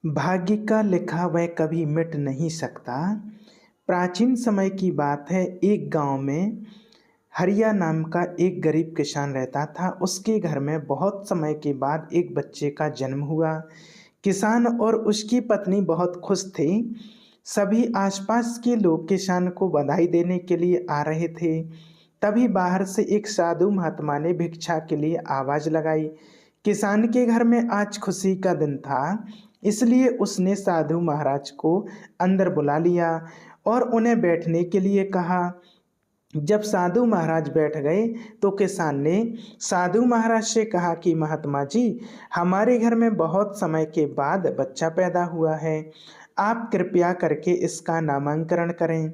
भाग्य का लिखा वह कभी मिट नहीं सकता। प्राचीन समय की बात है, एक गांव में हरिया नाम का एक गरीब किसान रहता था। उसके घर में बहुत समय के बाद एक बच्चे का जन्म हुआ। किसान और उसकी पत्नी बहुत खुश थे। सभी आसपास के लोग किसान को बधाई देने के लिए आ रहे थे। तभी बाहर से एक साधु महात्मा ने भिक्षा के लिए आवाज लगाई। किसान के घर में आज खुशी का दिन था, इसलिए उसने साधु महाराज को अंदर बुला लिया और उन्हें बैठने के लिए कहा। जब साधु महाराज बैठ गए तो किसान ने साधु महाराज से कहा कि महात्मा जी, हमारे घर में बहुत समय के बाद बच्चा पैदा हुआ है। आप कृपया करके इसका नामकरण करें।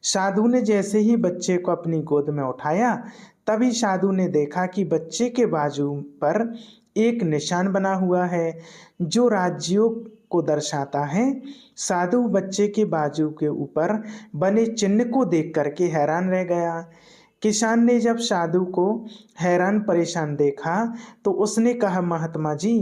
साधु ने जैसे ही बच्चे को अपनी गोद में उठाया, तभी साधु ने देखा कि बच्चे के बाजू पर एक निशान बना हुआ है जो राज्यों को दर्शाता है। साधु बच्चे के बाजू के ऊपर बने चिन्ह को देख करके हैरान रह गया। किसान ने जब साधु को हैरान परेशान देखा तो उसने कहा, महात्मा जी,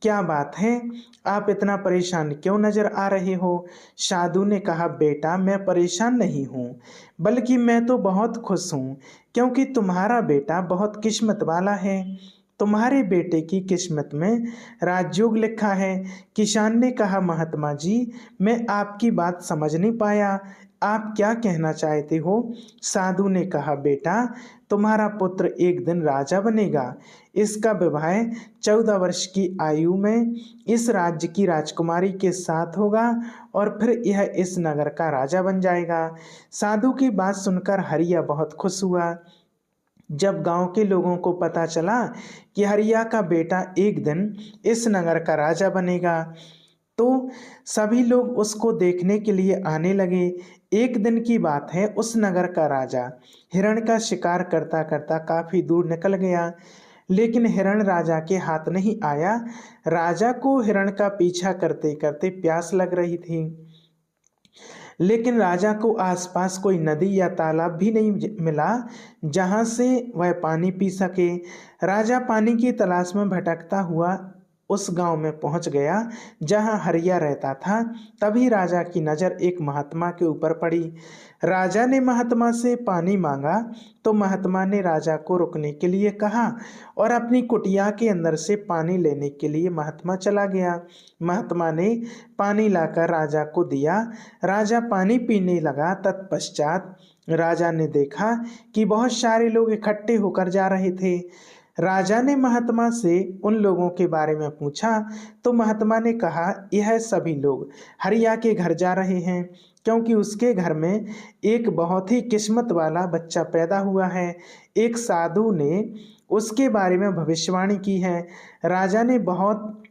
क्या बात है, आप इतना परेशान क्यों नजर आ रहे हो? साधु ने कहा, बेटा, मैं परेशान नहीं हूँ, बल्कि मैं तो बहुत खुश हूँ, क्योंकि तुम्हारा बेटा बहुत किस्मत वाला है। तुम्हारे बेटे की किस्मत में राजयोग लिखा है। किसान ने कहा, महात्मा जी, मैं आपकी बात समझ नहीं पाया, आप क्या कहना चाहते हो? साधु ने कहा, बेटा, तुम्हारा पुत्र एक दिन राजा बनेगा। इसका विवाह 14 वर्ष की आयु में इस राज्य की राजकुमारी के साथ होगा और फिर यह इस नगर का राजा बन जाएगा। साधु की बात सुनकर हरिया बहुत खुश हुआ। जब गांव के लोगों को पता चला कि हरिया का बेटा एक दिन इस नगर का राजा बनेगा, तो सभी लोग उसको देखने के लिए आने लगे। एक दिन की बात है, उस नगर का राजा हिरण का शिकार करता करता काफी दूर निकल गया, लेकिन हिरण राजा के हाथ नहीं आया। राजा को हिरण का पीछा करते करते प्यास लग रही थी, लेकिन राजा को आसपास कोई नदी या तालाब भी नहीं मिला जहां से वह पानी पी सके। राजा पानी की तलाश में भटकता हुआ उस गांव में पहुंच गया जहां हरिया रहता था। तभी राजा की नज़र एक महात्मा के ऊपर पड़ी। राजा ने महात्मा से पानी मांगा तो महात्मा ने राजा को रुकने के लिए कहा और अपनी कुटिया के अंदर से पानी लेने के लिए महात्मा चला गया। महात्मा ने पानी लाकर राजा को दिया। राजा पानी पीने लगा। तत्पश्चात राजा ने देखा कि बहुत सारे लोग इकट्ठे होकर जा रहे थे। राजा ने महात्मा से उन लोगों के बारे में पूछा तो महात्मा ने कहा, यह सभी लोग हरिया के घर जा रहे हैं, क्योंकि उसके घर में एक बहुत ही किस्मत वाला बच्चा पैदा हुआ है। एक साधु ने उसके बारे में भविष्यवाणी की है। राजा ने बहुत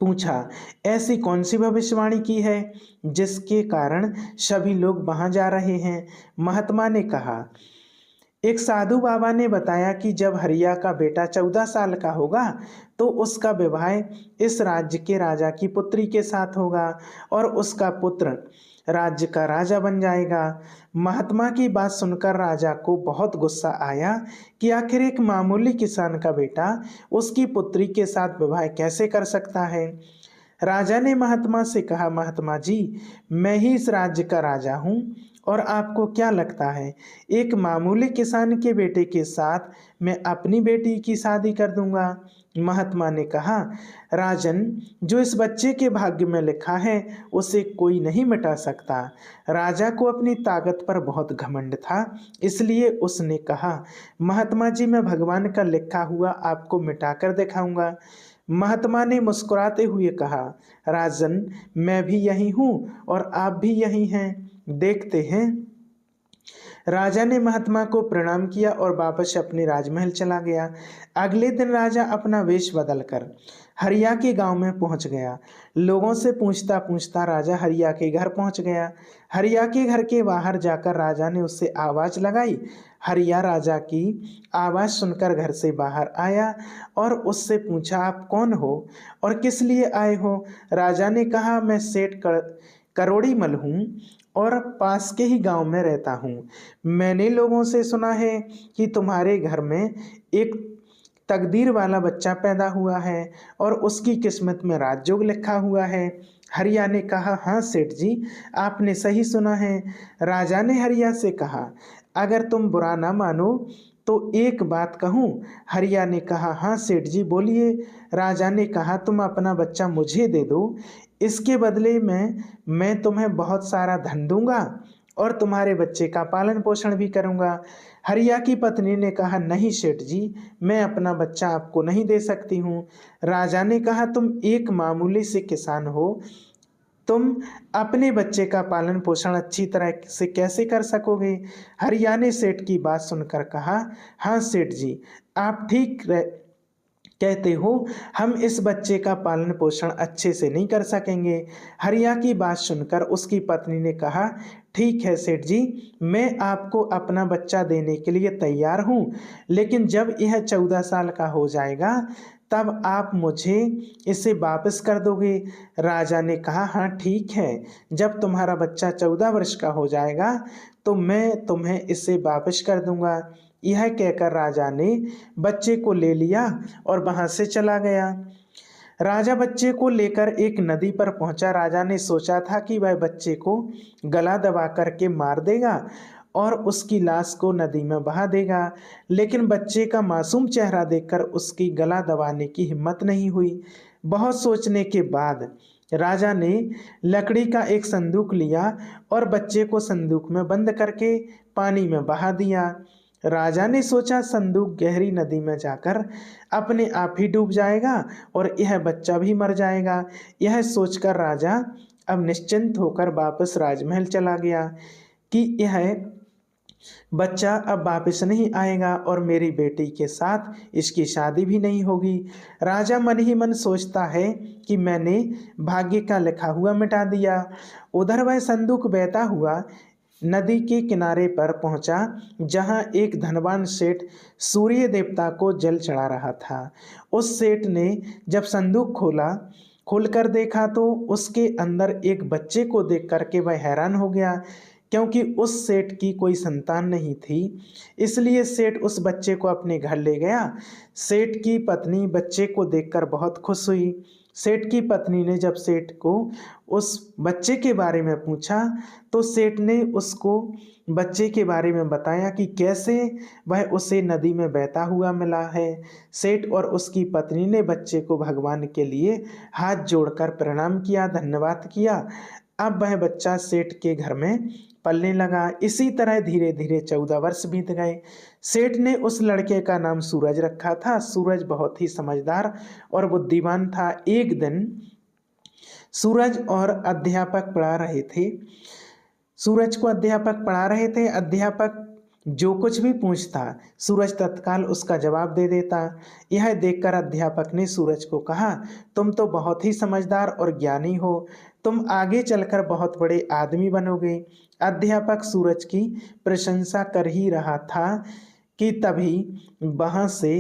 पूछा, ऐसी कौन सी भविष्यवाणी की है जिसके कारण सभी लोग वहां जा रहे हैं? महात्मा ने कहा, एक साधु बाबा ने बताया कि जब हरिया का बेटा 14 साल का होगा तो उसका विवाह इस राज्य के राजा की पुत्री के साथ होगा और उसका पुत्र राज्य का राजा बन जाएगा। महात्मा की बात सुनकर राजा को बहुत गुस्सा आया कि आखिर एक मामूली किसान का बेटा उसकी पुत्री के साथ विवाह कैसे कर सकता है। राजा ने महात्मा से कहा, महात्मा जी, मैं ही इस राज्य का राजा हूँ और आपको क्या लगता है एक मामूली किसान के बेटे के साथ मैं अपनी बेटी की शादी कर दूंगा? महात्मा ने कहा, राजन, जो इस बच्चे के भाग्य में लिखा है उसे कोई नहीं मिटा सकता। राजा को अपनी ताकत पर बहुत घमंड था, इसलिए उसने कहा, महात्मा जी, मैं भगवान का लिखा हुआ आपको मिटाकर दिखाऊंगा। महात्मा ने मुस्कुराते हुए कहा, राजन, मैं भी यही हूँ और आप भी यही हैं, देखते हैं। राजा ने महात्मा को प्रणाम किया और वापस अपने राजमहल चला गया। अगले दिन राजा अपना वेश बदलकर हरिया के गांव में पहुंच गया। लोगों से पूछता पूछता राजा हरिया के घर पहुंच गया। हरिया के घर के बाहर जाकर राजा ने उससे आवाज लगाई। हरिया राजा की आवाज सुनकर घर से बाहर आया और उससे पूछा, आप कौन हो और किस लिए आए हो? राजा ने कहा, मैं सेठ करोड़ीमल हूँ और पास के ही गांव में रहता हूँ। मैंने लोगों से सुना है कि तुम्हारे घर में एक तकदीर वाला बच्चा पैदा हुआ है और उसकी किस्मत में राजयोग लिखा हुआ है। हरिया ने कहा, हाँ सेठ जी, आपने सही सुना है। राजा ने हरिया से कहा, अगर तुम बुरा ना मानो तो एक बात कहूँ। हरिया ने कहा, हाँ सेठ जी बोलिए। राजा ने कहा, तुम अपना बच्चा मुझे दे दो, इसके बदले में मैं तुम्हें बहुत सारा धन दूंगा और तुम्हारे बच्चे का पालन पोषण भी करूंगा। हरिया की पत्नी ने कहा, नहीं सेठ जी, मैं अपना बच्चा आपको नहीं दे सकती हूँ। राजा ने कहा, तुम एक मामूली से किसान हो, तुम अपने बच्चे का पालन पोषण अच्छी तरह से कैसे कर सकोगे? हरिया ने सेठ की बात सुनकर कहा, हाँ सेठ जी, आप ठीक कहते हो, हम इस बच्चे का पालन पोषण अच्छे से नहीं कर सकेंगे। हरिया की बात सुनकर उसकी पत्नी ने कहा, ठीक है सेठ जी, मैं आपको अपना बच्चा देने के लिए तैयार हूँ, लेकिन जब यह 14 साल का हो जाएगा तब आप मुझे इसे वापस कर दोगे। राजा ने कहा, हाँ ठीक है, जब तुम्हारा बच्चा 14 वर्ष का हो जाएगा तो मैं तुम्हें इसे वापस कर दूंगा। यह कहकर राजा ने बच्चे को ले लिया और वहां से चला गया। राजा बच्चे को लेकर एक नदी पर पहुंचा। राजा ने सोचा था कि वह बच्चे को गला दबा करके मार देगा और उसकी लाश को नदी में बहा देगा, लेकिन बच्चे का मासूम चेहरा देखकर उसकी गला दबाने की हिम्मत नहीं हुई। बहुत सोचने के बाद राजा ने लकड़ी का एक संदूक लिया और बच्चे को संदूक में बंद करके पानी में बहा दिया। राजा ने सोचा संदूक गहरी नदी में जाकर अपने आप ही डूब जाएगा और यह बच्चा भी मर जाएगा। यह सोचकर राजा अब निश्चिंत होकर वापस राजमहल चला गया कि यह बच्चा अब वापस नहीं आएगा और मेरी बेटी के साथ इसकी शादी भी नहीं होगी। राजा मन ही मन सोचता है कि मैंने भाग्य का लिखा हुआ मिटा दिया। उधर वह संदूक बहता हुआ नदी के किनारे पर पहुंचा, जहां एक धनवान सेठ सूर्य देवता को जल चढ़ा रहा था। उस सेठ ने जब संदूक खोलकर देखा तो उसके अंदर एक बच्चे को देख करके वह हैरान हो गया, क्योंकि उस सेठ की कोई संतान नहीं थी। इसलिए सेठ उस बच्चे को अपने घर ले गया। सेठ की पत्नी बच्चे को देखकर बहुत खुश हुई। सेठ की पत्नी ने जब सेठ को उस बच्चे के बारे में पूछा तो सेठ ने उसको बच्चे के बारे में बताया कि कैसे वह उसे नदी में बहता हुआ मिला है। सेठ और उसकी पत्नी ने बच्चे को भगवान के लिए हाथ जोड़कर प्रणाम किया, धन्यवाद किया। अब वह बच्चा सेठ के घर में पलने लगा। इसी तरह धीरे धीरे 14 वर्ष बीत गए। सेठ ने उस लड़के का नाम सूरज रखा था। सूरज बहुत ही समझदार और बुद्धिमान था। एक दिन सूरज और अध्यापक पढ़ा रहे थे। सूरज को अध्यापक पढ़ा रहे थे। अध्यापक जो कुछ भी पूछता सूरज तत्काल उसका जवाब दे देता। यह देखकर अध्यापक ने सूरज को कहा, तुम तो बहुत ही समझदार और ज्ञानी हो, तुम आगे चलकर बहुत बड़े आदमी बनोगे। अध्यापक सूरज की प्रशंसा कर ही रहा था कि तभी वहां से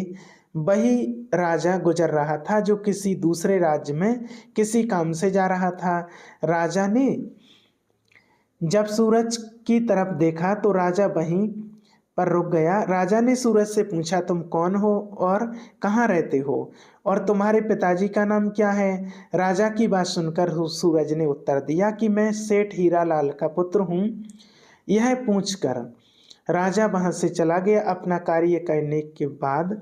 वही राजा गुजर रहा था जो किसी दूसरे राज्य में किसी काम से जा रहा था। राजा ने जब सूरज की तरफ देखा तो राजा वहीं पर रुक गया। राजा ने सूरज से पूछा, तुम कौन हो और कहाँ रहते हो और तुम्हारे पिताजी का नाम क्या है? राजा की बात सुनकर सूरज ने उत्तर दिया कि मैं सेठ हीरालाल का पुत्र हूँ। यह पूछकर राजा वहां से चला गया। अपना कार्य करने के बाद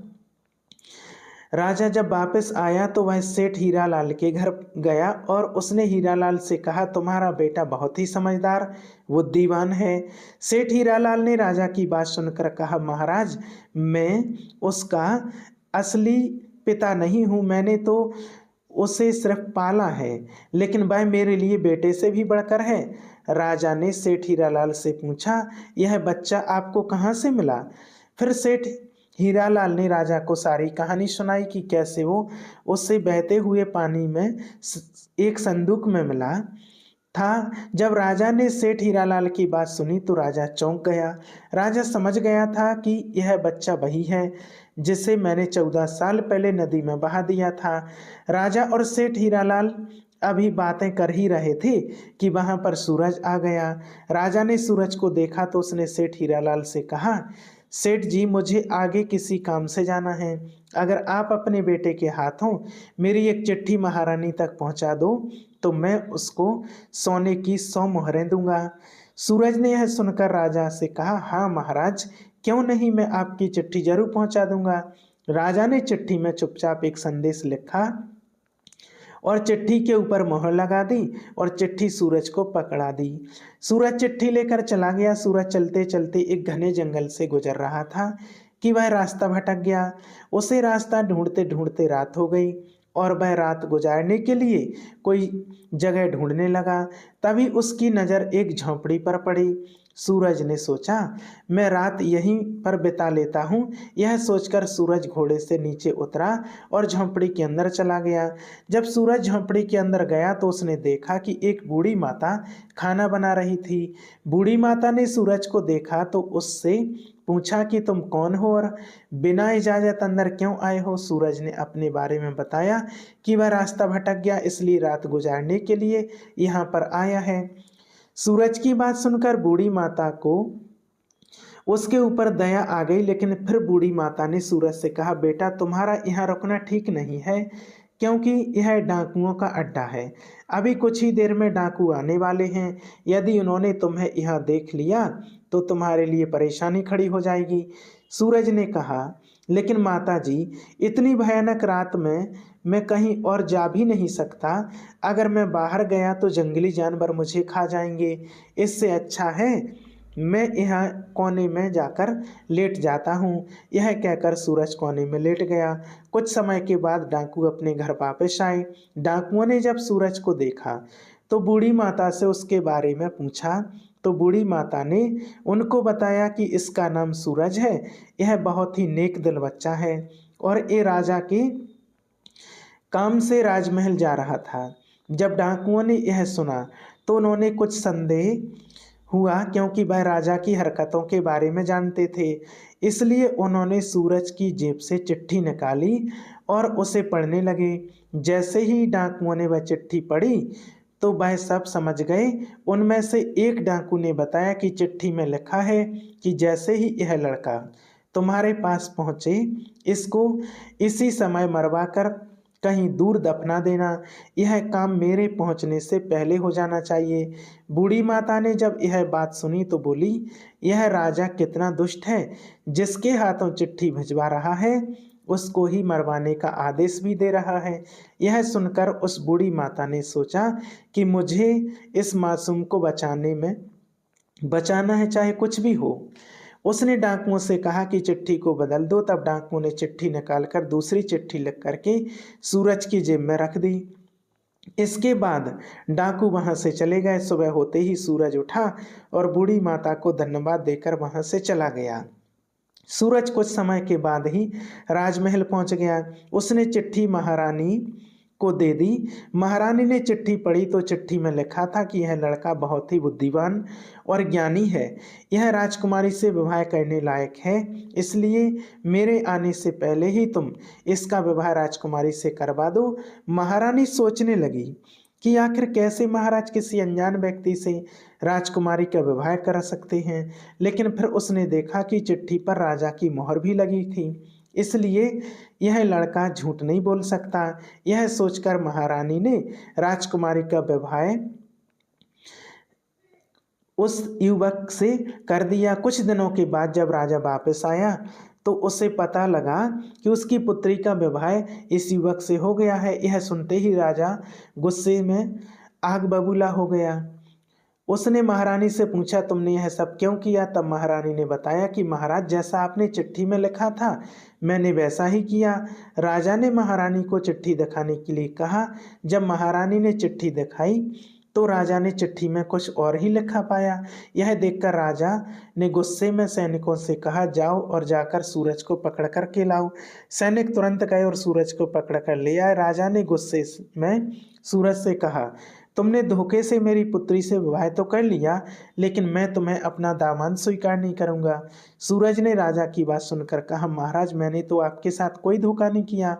राजा जब वापस आया तो वह सेठ हीरालाल के घर गया और उसने हीरालाल से कहा, तुम्हारा बेटा बहुत ही समझदार बुद्धिमान है। सेठ हीरालाल ने राजा की बात सुनकर कहा, महाराज, मैं उसका असली पिता नहीं हूँ, मैंने तो उसे सिर्फ पाला है, लेकिन वह मेरे लिए बेटे से भी बढ़कर है। राजा ने सेठ हीरालाल से पूछा, यह बच्चा आपको कहाँ से मिला? फिर सेठ हीरालाल ने राजा को सारी कहानी सुनाई कि कैसे वो उससे बहते हुए पानी में एक संदूक में मिला था। जब राजा ने सेठ हीरालाल की बात सुनी तो राजा चौंक गया। राजा समझ गया था कि यह बच्चा वही है जिसे मैंने 14 साल पहले नदी में बहा दिया था। राजा और सेठ हीरालाल अभी बातें कर ही रहे थे कि वहां पर सूरज आ गया। राजा ने सूरज को देखा तो उसने सेठ हीरालाल से कहा, सेठ जी, मुझे आगे किसी काम से जाना है। अगर आप अपने बेटे के हाथों मेरी एक चिट्ठी महारानी तक पहुंचा दो तो मैं उसको सोने की 100 मोहरें दूंगा। सूरज ने यह सुनकर राजा से कहा, हाँ महाराज, क्यों नहीं, मैं आपकी चिट्ठी जरूर पहुंचा दूंगा। राजा ने चिट्ठी में चुपचाप एक संदेश लिखा और चिट्ठी के ऊपर मोहर लगा दी और चिट्ठी सूरज को पकड़ा दी। सूरज चिट्ठी लेकर चला गया। सूरज चलते चलते एक घने जंगल से गुजर रहा था कि वह रास्ता भटक गया। उसे रास्ता ढूंढते ढूंढते रात हो गई और वह रात गुजारने के लिए कोई जगह ढूंढने लगा। तभी उसकी नज़र एक झोंपड़ी पर पड़ी। सूरज ने सोचा, मैं रात यहीं पर बिता लेता हूँ। यह सोचकर सूरज घोड़े से नीचे उतरा और झोंपड़ी के अंदर चला गया। जब सूरज झोंपड़ी के अंदर गया तो उसने देखा कि एक बूढ़ी माता खाना बना रही थी। बूढ़ी माता ने सूरज को देखा तो उससे पूछा कि तुम कौन हो और बिना इजाज़त अंदर क्यों आए हो। सूरज ने अपने बारे में बताया कि वह रास्ता भटक गया, इसलिए रात गुजारने के लिए यहाँ पर आया है। सूरज की बात सुनकर बूढ़ी माता को उसके ऊपर दया आ गई, लेकिन फिर बूढ़ी माता ने सूरज से कहा, बेटा तुम्हारा यहाँ रुकना ठीक नहीं है, क्योंकि यह डाकुओं का अड्डा है। अभी कुछ ही देर में डाकू आने वाले हैं। यदि उन्होंने तुम्हें यहाँ देख लिया तो तुम्हारे लिए परेशानी खड़ी हो जाएगी। सूरज ने कहा, लेकिन माता जी, इतनी भयानक रात में मैं कहीं और जा भी नहीं सकता। अगर मैं बाहर गया तो जंगली जानवर मुझे खा जाएंगे। इससे अच्छा है मैं यहाँ कोने में जाकर लेट जाता हूँ। यह कहकर सूरज कोने में लेट गया। कुछ समय के बाद डाकू अपने घर वापस आए। डाकुओं ने जब सूरज को देखा तो बूढ़ी माता से उसके बारे में पूछा तो बूढ़ी माता ने उनको बताया कि इसका नाम सूरज है। यह बहुत ही नेक दिल बच्चा है और ये राजा के काम से राजमहल जा रहा था। जब डाकुओं ने यह सुना तो उन्होंने कुछ संदेह हुआ, क्योंकि वह राजा की हरकतों के बारे में जानते थे। इसलिए उन्होंने सूरज की जेब से चिट्ठी निकाली और उसे पढ़ने लगे। जैसे ही डाकुओं ने वह चिट्ठी पढ़ी तो वह सब समझ गए। उनमें से एक डाकू ने बताया कि चिट्ठी में लिखा है कि जैसे ही यह लड़का तुम्हारे पास पहुँचे, इसको इसी समय मरवा कर कहीं दूर दफना देना। यह काम मेरे पहुंचने से पहले हो जाना चाहिए। बूढ़ी माता ने जब यह बात सुनी तो बोली, यह राजा कितना दुष्ट है, जिसके हाथों चिट्ठी भिजवा रहा है उसको ही मरवाने का आदेश भी दे रहा है। यह सुनकर उस बूढ़ी माता ने सोचा कि मुझे इस मासूम को बचाना है, चाहे कुछ भी हो। उसने डाकुओं से कहा कि चिट्ठी को बदल दो। तब डाकुओं ने चिट्ठी निकालकर दूसरी चिट्ठी लिख करके सूरज की जेब में रख दी। इसके बाद डाकू वहां से चले गए। सुबह होते ही सूरज उठा और बूढ़ी माता को धन्यवाद देकर वहां से चला गया। सूरज कुछ समय के बाद ही राजमहल पहुंच गया। उसने चिट्ठी महारानी को दे दी। महारानी ने चिट्ठी पढ़ी तो चिट्ठी में लिखा था कि यह लड़का बहुत ही बुद्धिमान और ज्ञानी है। यह राजकुमारी से विवाह करने लायक है, इसलिए मेरे आने से पहले ही तुम इसका विवाह राजकुमारी से करवा दो। महारानी सोचने लगी कि आखिर कैसे महाराज किसी अनजान व्यक्ति से राजकुमारी का विवाह कर सकते हैं, लेकिन फिर उसने देखा कि चिट्ठी पर राजा की मोहर भी लगी थी, इसलिए यह लड़का झूठ नहीं बोल सकता। यह सोचकर महारानी ने राजकुमारी का विवाह उस युवक से कर दिया। कुछ दिनों के बाद जब राजा वापस आया तो उसे पता लगा कि उसकी पुत्री का विवाह इस युवक से हो गया है। यह सुनते ही राजा गुस्से में आग बबूला हो गया। उसने महारानी से पूछा, तुमने यह सब क्यों किया? तब महारानी ने बताया कि महाराज, जैसा आपने चिट्ठी में लिखा था मैंने वैसा ही किया। राजा ने महारानी को चिट्ठी दिखाने के लिए कहा। जब महारानी ने चिट्ठी दिखाई तो राजा ने चिट्ठी में कुछ और ही लिखा पाया। यह देखकर राजा ने गुस्से में सैनिकों से कहा, जाओ और जाकर सूरज को पकड़ कर के लाओ। सैनिक तुरंत गए और सूरज को पकड़ कर ले आए। राजा ने गुस्से में सूरज से कहा, तुमने धोखे से मेरी पुत्री से विवाह तो कर लिया, लेकिन मैं तुम्हें अपना दामाद स्वीकार नहीं करूंगा। सूरज ने राजा की बात सुनकर कहा, महाराज, मैंने तो आपके साथ कोई धोखा नहीं किया।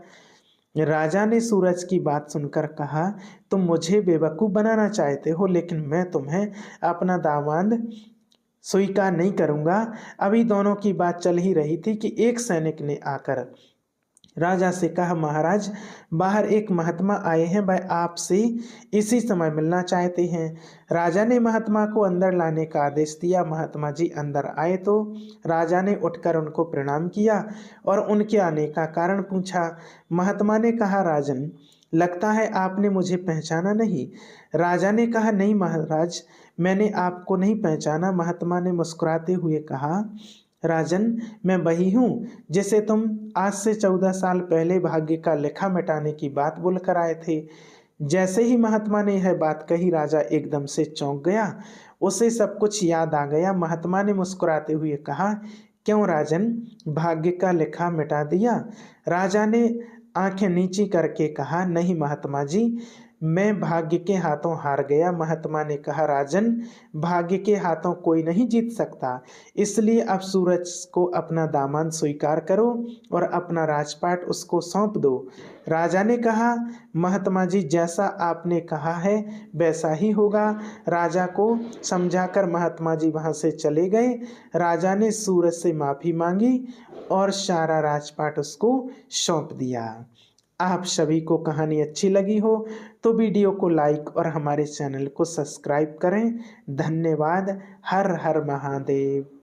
राजा ने सूरज की बात सुनकर कहा, तुम मुझे बेवकूफ़ बनाना चाहते हो, लेकिन मैं तुम्हें अपना दामाद स्वीकार नहीं करूँगा। अभी दोनों की बात चल ही रही थी कि एक सैनिक ने आकर राजा से कहा, महाराज बाहर एक महात्मा आए हैं, वह आपसे इसी समय मिलना चाहते हैं। राजा ने महात्मा को अंदर लाने का आदेश दिया। महात्मा जी अंदर आए तो राजा ने उठकर उनको प्रणाम किया और उनके आने का कारण पूछा। महात्मा ने कहा, राजन लगता है आपने मुझे पहचाना नहीं। राजा ने कहा, नहीं महाराज, मैंने आपको नहीं पहचाना। महात्मा ने मुस्कुराते हुए कहा, राजन मैं वही हूँ जिसे तुम आज से 14 साल पहले भाग्य का लेखा मिटाने की बात बोलकर आए थे। जैसे ही महात्मा ने यह बात कही, राजा एकदम से चौंक गया। उसे सब कुछ याद आ गया। महात्मा ने मुस्कुराते हुए कहा, क्यों राजन, भाग्य का लेखा मिटा दिया? राजा ने आंखें नीची करके कहा, नहीं महात्मा जी, मैं भाग्य के हाथों हार गया। महात्मा ने कहा, राजन भाग्य के हाथों कोई नहीं जीत सकता, इसलिए अब सूरज को अपना दामन स्वीकार करो और अपना राजपाट उसको सौंप दो। राजा ने कहा, महात्मा जी जैसा आपने कहा है वैसा ही होगा। राजा को समझाकर महात्मा जी वहाँ से चले गए। राजा ने सूरज से माफ़ी मांगी और सारा राजपाट उसको सौंप दिया। आप सभी को कहानी अच्छी लगी हो तो वीडियो को लाइक और हमारे चैनल को सब्सक्राइब करें। धन्यवाद। हर हर महादेव।